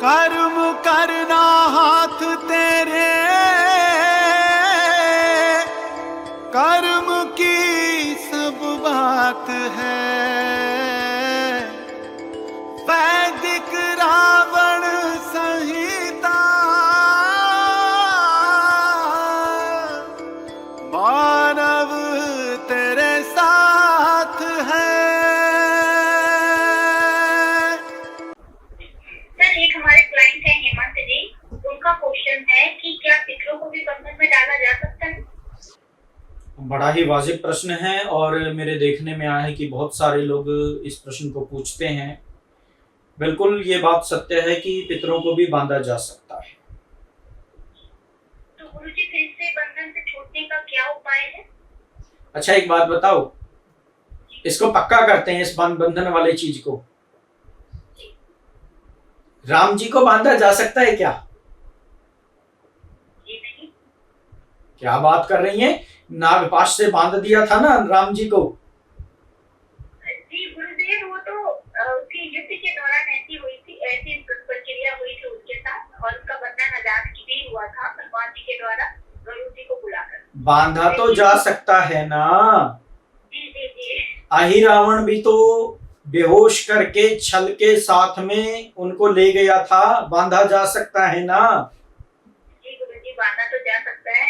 कर्म करना हाथ तेरे, कर्म की सब बात है। वैदिक रावण संहिता, मानव तेरे साथ है। सर, एक हमारे क्लाइंट है हेमंत जी, उनका क्वेश्चन है कि क्या पितरों को भी बंधन में डाला जा सकता है? बड़ा ही वाजिब प्रश्न है और मेरे देखने में आया है कि बहुत सारे लोग इस प्रश्न को पूछते हैं। बिल्कुल ये बात सत्य है कि पितरों को भी बांधा जा सकता है। तो गुरुजी, फिर से बंधन से छूटने का क्या उपाय है? अच्छा, एक बात बताओ, इसको पक्का करते हैं, इस बंधन वाले चीज को। राम जी को बांधा जा सकता है क्या? जी नहीं। क्या बात कर रही हैं? नागपाश से बांध दिया था ना राम जी को। जी गुरुदेव, वो तो उसकी युद्ध के दौरान ऐसी हुई थी, ऐसी प्रक्रिया हुई थी उसके साथ, और उसका बंधन आजाद भी हुआ था भगवान जी के द्वारा गुरु जी को बुलाकर। बांधा तो जा सकता है ना। जी जी जी। आही रावण भी तो बेहोश करके छल के साथ में उनको ले गया था, बांधा जा सकता है ना। जी गुरुजी, बांधा तो जा सकता है।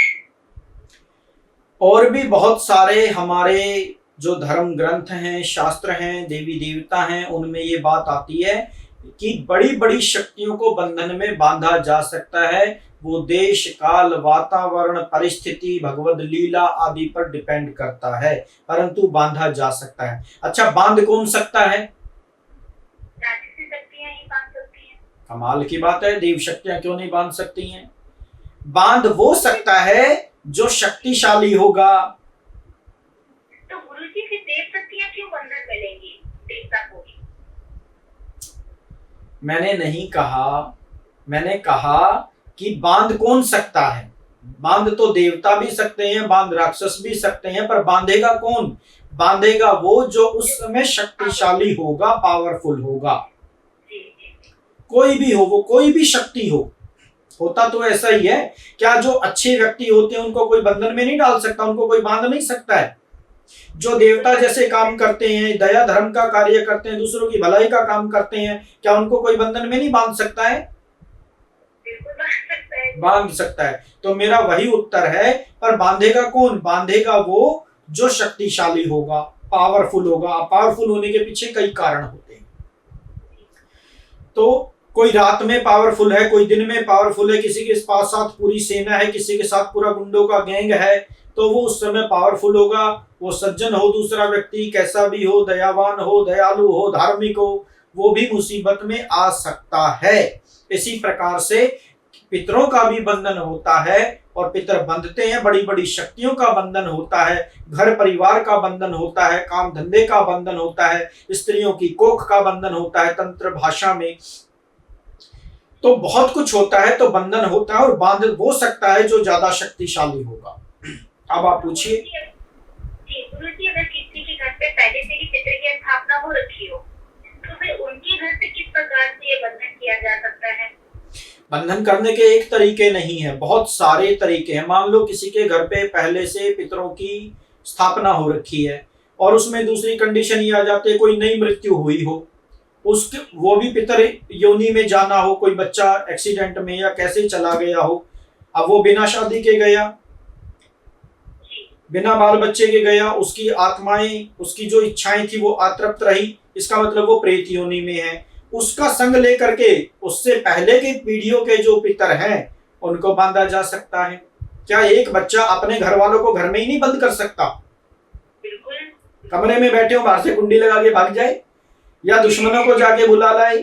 और भी बहुत सारे हमारे जो धर्म ग्रंथ हैं, शास्त्र हैं, देवी देवता हैं, उनमें ये बात आती है कि बड़ी बड़ी शक्तियों को बंधन में बांधा जा सकता है। वो देश काल वातावरण परिस्थिति भगवद लीला आदि पर डिपेंड करता है, परंतु बांधा जा सकता है। अच्छा, बांध कौन सकता है? राक्षसी शक्तियां ही बांध सकती हैं। कमाल की बात है, देव शक्तियां क्यों नहीं बांध सकती हैं? बांध वो सकता है जो शक्तिशाली होगा। तो गुरुजी, फिर देव शक्तियां क्यों बंधन में लेंगी देवता को भी? मैंने नहीं कहा, मैंने कहा कि बांध कौन सकता है। बांध तो देवता भी सकते हैं, बांध राक्षस भी सकते हैं, पर बांधेगा कौन? बांधेगा वो जो उस समय शक्तिशाली होगा, पावरफुल होगा। जी जी। कोई भी हो, वो कोई भी शक्ति हो। होता तो ऐसा ही है, क्या जो अच्छे व्यक्ति होते हैं उनको कोई बंधन में नहीं डाल सकता, उनको कोई बांध नहीं सकता है। जो देवता जैसे काम करते हैं, दया धर्म का कार्य करते हैं, दूसरों की भलाई का काम करते हैं, क्या उनको कोई बंधन में नहीं बांध सकता है? बिल्कुल बांध सकता है। बांध सकता है। तो मेरा वही उत्तर है, पर बांधेगा कौन? बांधेगा वो जो शक्तिशाली होगा, पावरफुल होगा। पावरफुल होने के पीछे कई कारण होते हैं। तो कोई रात में पावरफुल है, कोई दिन में पावरफुल है, किसी के पास साथ पूरी सेना है, किसी के साथ पूरा गुंडों का गैंग है, तो वो उस समय पावरफुल होगा। वो सज्जन हो, दूसरा व्यक्ति कैसा भी हो, दयावान हो, दयालु हो, धार्मिक हो, वो भी मुसीबत में आ सकता है। इसी प्रकार से पितरों का भी बंधन होता है और पितर बंधते हैं। बड़ी बड़ी शक्तियों का बंधन होता है, घर परिवार का बंधन होता है, काम धंधे का बंधन होता है, स्त्रियों की कोख का बंधन होता है तंत्र भाषा में। तो बहुत कुछ होता है, तो बंधन होता है और बांध वो सकता है जो ज्यादा शक्तिशाली होगा। अब आप पूछिए। जी गुरुजी, अगर किसी के घर पे पहले से ही पितर की स्थापना हो रखी हो, तो फिर उनके घर से किस प्रकार से ये बंधन किया जा सकता है? बंधन करने के एक तरीके नहीं है, बहुत सारे तरीके हैं। मान लो किसी के घर पे पहले से पितरों की स्थापना हो रखी है और उसमें दूसरी कंडीशन ये आ जाती है, कोई नई मृत्यु हुई हो, उसके वो भी पितर योनि में जाना हो, कोई बच्चा एक्सीडेंट में या कैसे चला गया हो, अब वो बिना शादी के गया, बिना बाल बच्चे के गया, उसकी आत्माएं, उसकी जो इच्छाएं थी वो अतृप्त रही, इसका मतलब वो प्रेत योनि में है। उसका संग लेकर के उससे पहले के पीढ़ियों के जो पितर हैं उनको बांधा जा सकता है। क्या एक बच्चा अपने घर वालों को घर में ही नहीं बंद कर सकता? बिल्कुल। कमरे में बैठे हो, बाहर से कुंडी लगा के भाग जाए या दुश्मनों को जाके बुला लाए,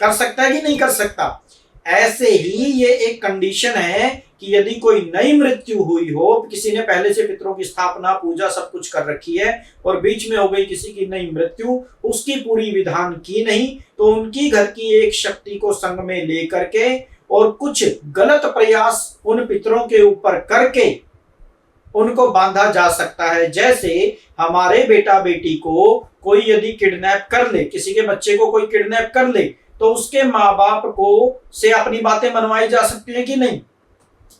कर सकता है कि नहीं कर सकता? ऐसे ही ये एक कंडीशन है कि यदि कोई नई मृत्यु हुई हो, किसी ने पहले से पितरों की स्थापना पूजा सब कुछ कर रखी है और बीच में हो गई किसी की नई मृत्यु, उसकी पूरी विधान की नहीं, तो उनकी घर की एक शक्ति को संग में लेकर के और कुछ गलत प्रयास उन पितरों के ऊपर करके उनको बांधा जा सकता है। जैसे हमारे बेटा बेटी को कोई यदि किडनैप कर ले, किसी के बच्चे को कोई किडनैप कर ले, तो तो उसके माँ बाप को से अपनी बातें मनवाई जा सकती है कि नहीं?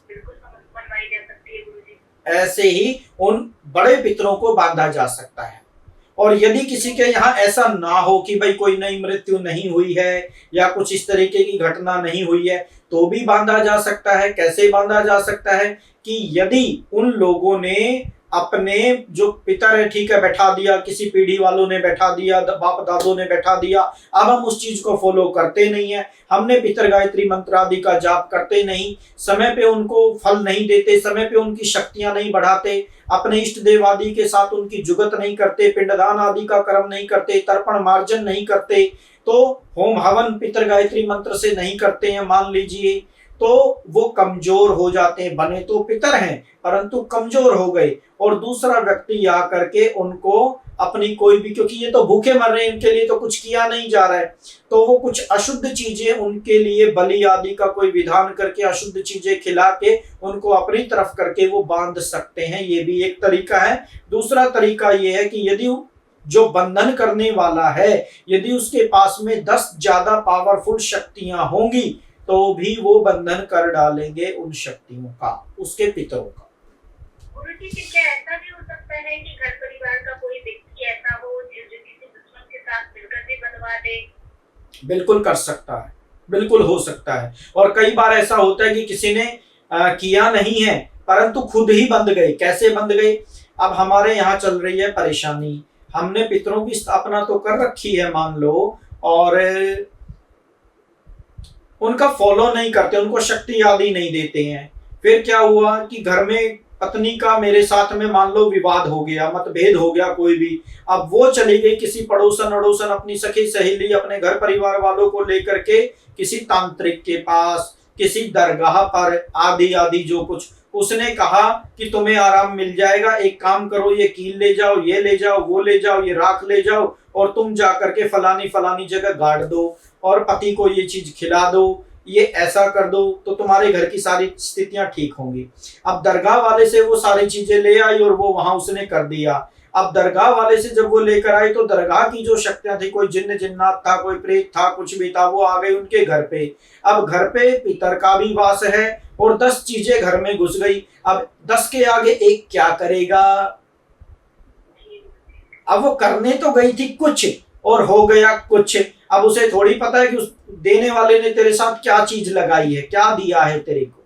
बिल्कुल मनवाई जा सकती है गुरुजी। ऐसे ही उन बड़े पितरों को बांधा जा सकता है। और यदि किसी के यहाँ ऐसा ना हो कि भाई कोई नई मृत्यु नहीं हुई है या कुछ इस तरीके की घटना नहीं हुई है, तो भी बांधा जा सकता है। कैसे बांधा जा सकता है कि यदि उन लोगों ने अपने जो पितर है, ठीक है, बैठा दिया, किसी पीढ़ी वालों ने बैठा दिया, बाप दादों ने बैठा दिया, अब हम उस चीज को फॉलो करते नहीं है, हमने पितर गायत्री मंत्र आदि का जाप करते नहीं, समय पे उनको फल नहीं देते, समय पे उनकी शक्तियां नहीं बढ़ाते, अपने इष्ट देव आदि के साथ उनकी जुगत नहीं करते, पिंडदान आदि का कर्म नहीं करते, तर्पण मार्जन नहीं करते, तो होम हवन पितर गायत्री मंत्र से नहीं करते हैं मान लीजिए, तो वो कमजोर हो जाते हैं। बने तो पितर हैं परंतु कमजोर हो गए, और दूसरा व्यक्ति आ करके उनको अपनी कोई भी, क्योंकि ये तो भूखे मर रहे हैं, इनके लिए तो कुछ किया नहीं जा रहा है, तो वो कुछ अशुद्ध चीजें उनके लिए बलि आदि का कोई विधान करके अशुद्ध चीजें खिला के उनको अपनी तरफ करके वो बांध सकते हैं। ये भी एक तरीका है। दूसरा तरीका ये है कि यदि जो बंधन करने वाला है, यदि उसके पास में 10 ज्यादा पावरफुल शक्तियां होंगी, तो भी वो बंधन कर डालेंगे उन शक्तियों का, उसके पितरों का। गुरुजी, फिर क्या ऐसा भी हो सकता है कि घर परिवार का कोई व्यक्ति ऐसा हो जो किसी दुश्मन के साथ मिलकर भी बंधवा दे? बिल्कुल कर सकता है, बिल्कुल हो सकता है। और कई बार ऐसा होता है कि किसी ने किया नहीं है परंतु खुद ही बंध गए। कैसे बंध गए? अब हमारे यहाँ चल रही है परेशानी, हमने पितरों की स्थापना तो कर रखी है मान लो, और उनका फॉलो नहीं करते, उनको शक्ति आदि नहीं देते हैं। फिर क्या हुआ कि घर में पत्नी का मेरे साथ में मान लो विवाद हो गया, मतभेद हो गया कोई भी, अब वो चली गई किसी पड़ोसन अड़ोसन, अपनी सखी सहेली, अपने घर परिवार वालों को लेकर के किसी तांत्रिक के पास, किसी दरगाह पर आदि आदि जो कुछ, उसने कहा कि तुम्हें आराम मिल जाएगा, एक काम करो, ये कील ले जाओ, ये ले जाओ, वो ले जाओ, ये राख ले जाओ, और तुम जा करके फलानी फलानी जगह गाड़ दो, और पति को ये चीज खिला दो, ये ऐसा कर दो, तो तुम्हारे घर की सारी स्थितियां ठीक होंगी। अब दरगाह वाले से वो सारी चीजें ले आई और वो वहां उसने कर दिया। अब दरगाह वाले से जब वो लेकर आई तो दरगाह की जो शक्तियां थी, कोई जिन्न जिन्नात था, कोई प्रेत था, कुछ भी था, वो आ गई उनके घर पे। अब घर पे पितर का भी वास है और 10 चीजें घर में घुस गई। अब 10 के आगे एक क्या करेगा? अब वो करने तो गई थी कुछ और हो गया कुछ। अब उसे थोड़ी पता है कि उस देने वाले ने तेरे साथ क्या चीज लगाई है, क्या दिया है तेरे को।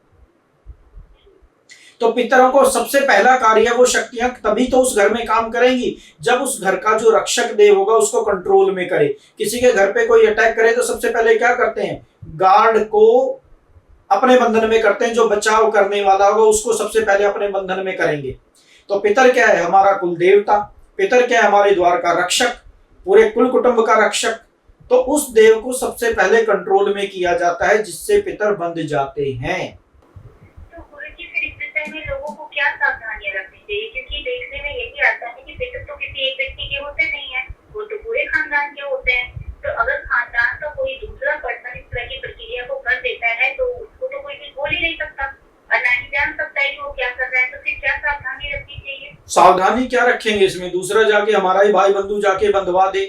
तो पितरों को सबसे पहला कार्य, वो शक्तियां तभी तो उस घर में काम करेंगी जब उस घर का जो रक्षक देव होगा उसको कंट्रोल में करे। किसी के घर पे कोई अटैक करे तो सबसे पहले क्या करते हैं? गार्ड को अपने बंधन में करते हैं, जो बचाव करने वाला होगा उसको सबसे पहले अपने बंधन में करेंगे। तो पितर क्या है? हमारा कुल देवता। पितर क्या है? हमारे द्वार का रक्षक, पूरे कुल कुटुंब का रक्षक। तो उस देव को सबसे पहले कंट्रोल में किया जाता है, जिससे पितर बंध जाते हैं। तो गुरुजी, फिर इस विषय में लोगों को क्या सावधानियां रखनी चाहिए? क्योंकि देखने में यही आता है कि पितर तो किसी एक व्यक्ति के होते नहीं है, वो तो पूरे खानदान के होते हैं। तो अगर खानदान का कोई दूसरा पर्सन इस तरह की प्रक्रिया को कर देता है तो उसको तो कोई भी बोल ही नहीं सकता और ना ही जान सकता है कि वो क्या कर रहा है। तो फिर क्या सावधानी रखनी चाहिए? सावधानी क्या रखेंगे इसमें? दूसरा जाके हमारा ही भाई बंधु जाके बंधवा दे,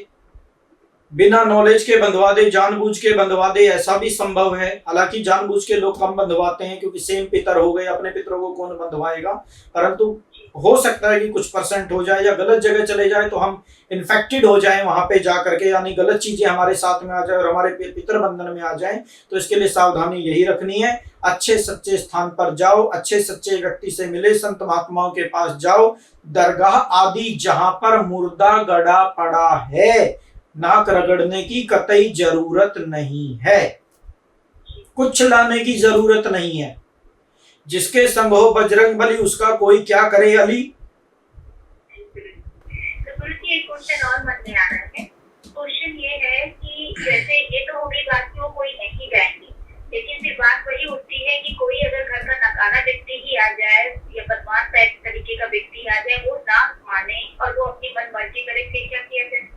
बिना नॉलेज के बंधवा दे, जानबूझ के बंधवा दे, ऐसा भी संभव है। हालांकि जानबूझ के लोग कम बंधवाते हैं क्योंकि सेम पितर हो गए, अपने पितरों को कौन बंधवाएगा। परंतु हो सकता है कि कुछ % हो जाए या गलत जगह चले जाए तो हम इन्फेक्टेड हो जाएं वहां पे जा करके, यानी गलत चीजें हमारे साथ में आ जाए और हमारे पितर बंधन में आ जाएं। तो इसके लिए सावधानी यही रखनी है, अच्छे सच्चे स्थान पर जाओ, अच्छे सच्चे व्यक्ति से मिले, संत महात्माओं के पास जाओ। दरगाह आदि जहां पर मुर्दा गड़ा पड़ा है, नाक रगड़ने की कतई जरूरत नहीं है, कुछ लाने की जरूरत नहीं है। जिसके संग हो बजरंग बली, उसका कोई क्या करे अली। तो गुरुजी, एक क्वेश्चन और मन में आ रहा है। क्वेश्चन ये है कि जैसे ये तो होगी बात कि वो कोई नहीं जाएंगी, लेकिन फिर बात वही उठती है कि कोई अगर घर का नकारा व्यक्ति ही आ जाए या बदमाश टाइप तरीके का व्यक्ति आ जाए, वो ना माने और वो अपनी मन मर्जी करे, फिर क्या किया जाए?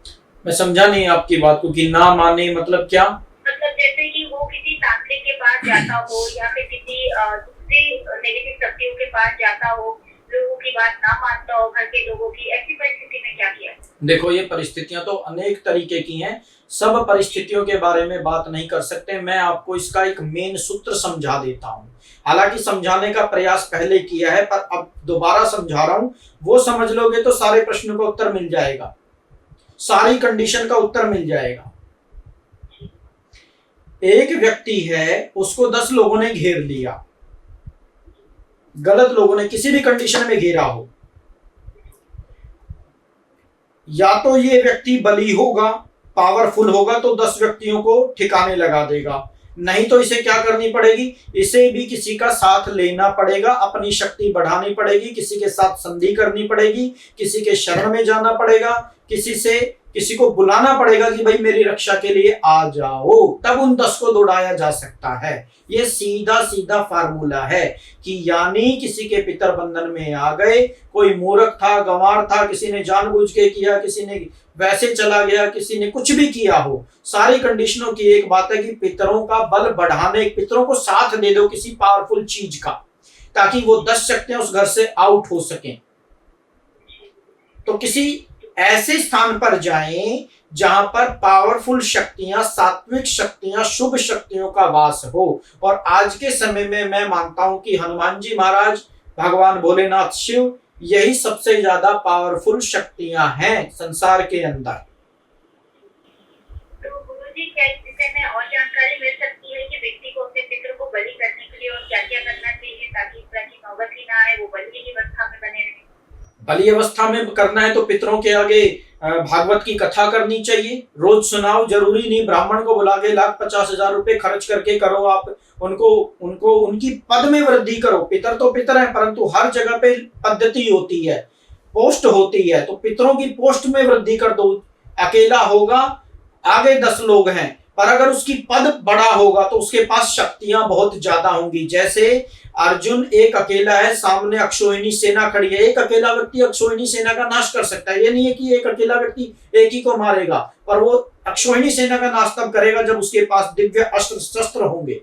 मैं समझा नहीं आपकी बात को कि ना माने मतलब क्या? मतलब जैसे कि वो किसी तांत्रिक के पास जाता हो या फिर किसी दूसरी नेगेटिव शक्तियों के पास जाता हो, लोगों की बात ना मानता हो, घर के लोगों की, ऐसी परिस्थिति में क्या किया? देखो ये परिस्थितियां तो अनेक तरीके की हैं, सब परिस्थितियों के बारे में बात नहीं कर सकते। मैं आपको इसका एक मेन सूत्र समझा देता हूं। हालांकि समझाने का प्रयास पहले किया है, पर अब दोबारा समझा रहा हूं। वो समझ लोगे तो सारे प्रश्नों का उत्तर मिल जाएगा, सारी कंडीशन का उत्तर मिल जाएगा। एक व्यक्ति है, उसको 10 लोगों ने घेर लिया, गलत लोगों ने किसी भी कंडीशन में घेरा हो। या तो ये व्यक्ति बली होगा, पावरफुल होगा तो 10 व्यक्तियों को ठिकाने लगा देगा, नहीं तो इसे क्या करनी पड़ेगी, इसे भी किसी का साथ लेना पड़ेगा, अपनी शक्ति बढ़ानी पड़ेगी, किसी के साथ संधि करनी पड़ेगी, किसी के शरण में जाना पड़ेगा, किसी को बुलाना पड़ेगा कि भाई मेरी रक्षा के लिए आ जाओ, तब उन 10 को दौड़ाया जा सकता है। ये सीधा सीधा फार्मूला है कि यानी किसी के पितर बंधन में आ गए, कोई मूर्ख था, गंवार था, किसी ने जानबूझ के किया, किसी ने वैसे चला गया, किसी ने कुछ भी किया हो, सारी कंडीशनों की एक बात है कि पितरों का बल बढ़ाने, पितरों को साथ दे दो किसी पावरफुल चीज का, ताकि वो 10 शक्तियां उस घर से आउट हो सकें। तो किसी ऐसे स्थान पर जाएं जहां पर पावरफुल शक्तियां, सात्विक शक्तियां, शुभ शक्तियों का वास हो। और आज के समय में मैं मानता हूं कि हनुमान जी महाराज, भगवान भोलेनाथ शिव, यही सबसे ज्यादा पावरफुल शक्तियां हैं संसार के अंदर। तो गुरुजी क्या इस विषय में और जानकारी मिल सकती है कि व्यक्ति को अपने पितरों को बलि करने के लिए और क्या क्या करना चाहिए ताकि इस तरह की नौबत ही ना आए, वो बलि की अवस्था में बने रहे? बलि अवस्था में करना है तो पितरों के आगे भागवत की कथा करनी चाहिए, रोज सुनाओ, जरूरी नहीं ब्राह्मण को बुला के 1,50,000 रुपए खर्च करके करो, आप उनको उनकी पद में वृद्धि करो। पितर तो पितर है, परंतु हर जगह पे पद्धति होती है, पोस्ट होती है, तो पितरों की पोस्ट में वृद्धि कर दो। अकेला होगा, आगे 10 लोग हैं, पर अगर उसकी पद बड़ा होगा तो उसके पास शक्तियां बहुत ज्यादा होंगी। जैसे अर्जुन एक अकेला है, सामने अक्षोहिणी सेना खड़ी है, एक अकेला व्यक्ति अक्षोहिणी सेना का नाश कर सकता है। ये नहीं है कि एक अकेला व्यक्ति एक ही को मारेगा, पर वो अक्षोहिणी सेना का नाश तब करेगा जब उसके पास दिव्य अस्त्र शस्त्र होंगे,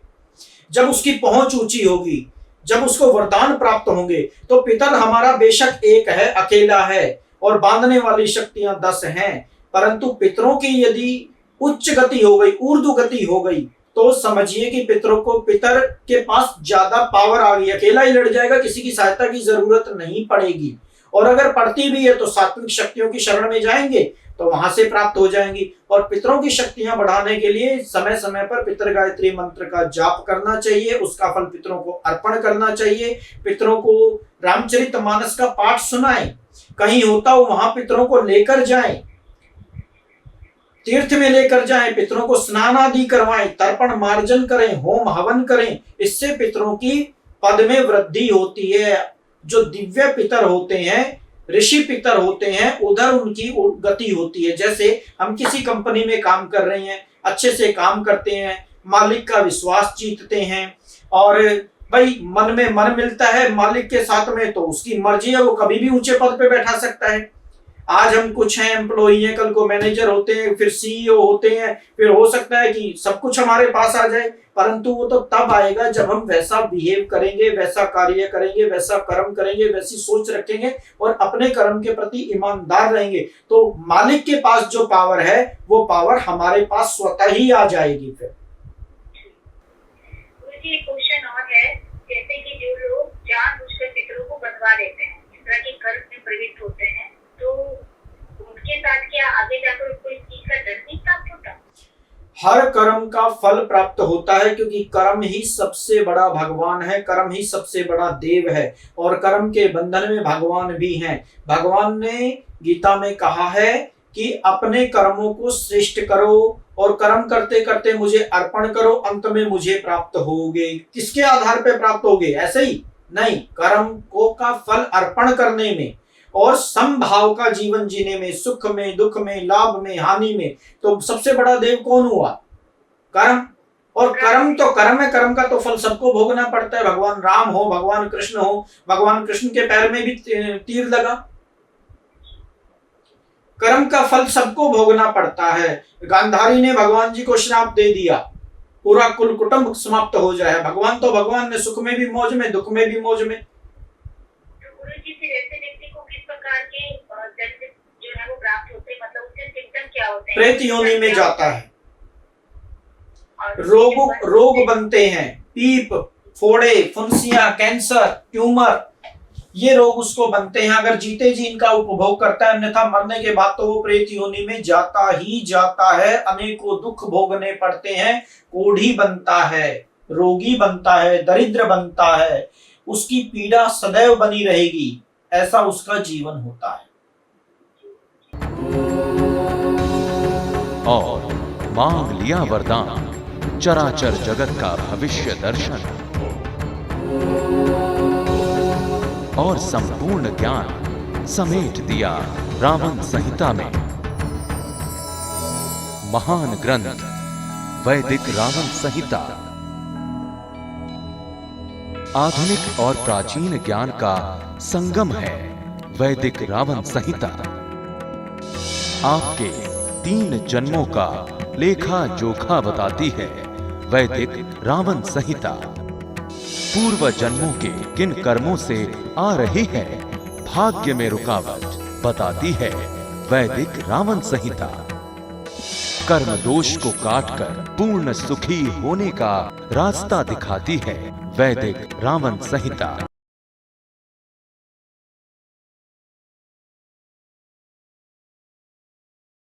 जब उसकी पहुंच ऊंची होगी, जब उसको वरदान प्राप्त होंगे। तो पितर हमारा बेशक एक है, अकेला है, और बांधने वाली शक्तियां 10 हैं, परंतु पितरों की यदि उच्च गति हो गई, ऊर्ध्व गति हो गई, तो समझिए कि पितर के पास ज्यादा पावर आ गई, अकेला ही लड़ जाएगा, किसी की सहायता की जरूरत नहीं पड़ेगी। और अगर पड़ती भी है तो सात्विक शक्तियों की शरण में जाएंगे तो वहां से प्राप्त हो जाएंगी। और पितरों की शक्तियां बढ़ाने के लिए समय समय पर पितर गायत्री मंत्र का जाप करना चाहिए, उसका फल पितरों को अर्पण करना चाहिए। पितरों को रामचरितमानस का पाठ सुनाएं, कहीं होता हो वहां पितरों को लेकर जाएं, तीर्थ में लेकर जाएं, पितरों को स्नान आदि करवाएं, तर्पण मार्जन करें, होम हवन करें। इससे पितरों की पद में वृद्धि होती है। जो दिव्य पितर होते हैं, ऋषि पितर होते हैं, उधर उनकी गति होती है। जैसे हम किसी कंपनी में काम कर रहे हैं, अच्छे से काम करते हैं, मालिक का विश्वास जीतते हैं, और भाई मन में मन मिलता है मालिक के साथ में, तो उसकी मर्जी है, वो कभी भी ऊंचे पद पे बैठा सकता है। आज हम कुछ हैं एम्प्लॉई हैं, कल को मैनेजर होते हैं, फिर सीईओ होते हैं, फिर हो सकता है कि सब कुछ हमारे पास आ जाए, परंतु वो तो तब आएगा जब हम वैसा बिहेव करेंगे, वैसा कार्य करेंगे, वैसा कर्म करेंगे, वैसी सोच रखेंगे और अपने कर्म के प्रति ईमानदार रहेंगे। तो मालिक के पास जो पावर है वो पावर हमारे पास स्वतः ही आ जाएगी। फिर मुझे एक क्वेश्चन और है, जैसे कि जो लोग जानबूझकर पितरों को बंधवा देते हैं, इस तरह के कर्म में प्रवृत्त होते हैं, तो उनके साथ क्या आगे जाकर उनको इस चीज का दंड नहीं प्राप्त होता? हर कर्म का फल प्राप्त होता है, क्योंकि कर्म ही सबसे बड़ा भगवान है, कर्म ही सबसे बड़ा देव है, और कर्म के बंधन में भगवान भी हैं। भगवान ने गीता में कहा है कि अपने कर्मों को श्रेष्ठ करो और कर्म करते करते मुझे अर्पण करो, अंत में मुझे प्राप्त होगे। किसके आधार पर प्राप्त होगे? ऐसे ही नहीं, कर्म को का फल अर्पण करने में और समभाव का जीवन जीने में, सुख में, दुख में, लाभ में, हानि में। तो सबसे बड़ा देव कौन हुआ? कर्म। और कर्म तो कर्म है, कर्म का तो फल सबको भोगना पड़ता है। भगवान राम हो, भगवान कृष्ण हो, भगवान कृष्ण के पैर में भी तीर लगा, कर्म का फल सबको भोगना पड़ता है। गांधारी ने भगवान जी को श्राप दे दिया, पूरा कुल कुटुंब समाप्त हो जाए। भगवान तो भगवान ने, सुख में भी मौज में, दुख में भी मौज में। तो गुरुजी फिर ऐसे व्यक्ति को किस प्रकार के दंड जो है वो प्राप्त होते हैं, प्रेत योनि में जाता है। और रोग बनते हैं, पीप, फोड़े, फुंसियां, कैंसर, ट्यूमर, ये रोग उसको बनते हैं अगर जीते जी इनका उपभोग करता है, अन्यथा मरने के बाद तो वो प्रेत योनि में जाता ही जाता है। अनेकों दुख भोगने पड़ते हैं, कोढ़ी बनता है, रोगी बनता है, दरिद्र बनता है, उसकी पीड़ा सदैव बनी रहेगी, ऐसा उसका जीवन होता है। और मांग लिया वरदान, चराचर जगत का भविष्य दर्शन और संपूर्ण ज्ञान समेट दिया रावण संहिता में। महान ग्रंथ वैदिक रावण संहिता आधुनिक और प्राचीन ज्ञान का संगम है। वैदिक रावण संहिता आपके 3 जन्मों का लेखा जोखा बताती है। वैदिक रावण संहिता पूर्व जन्मों के किन कर्मों से आ रही है भाग्य में रुकावट बताती है। वैदिक रावण संहिता कर्म दोष को काटकर पूर्ण सुखी होने का रास्ता दिखाती है। वैदिक रावण संहिता।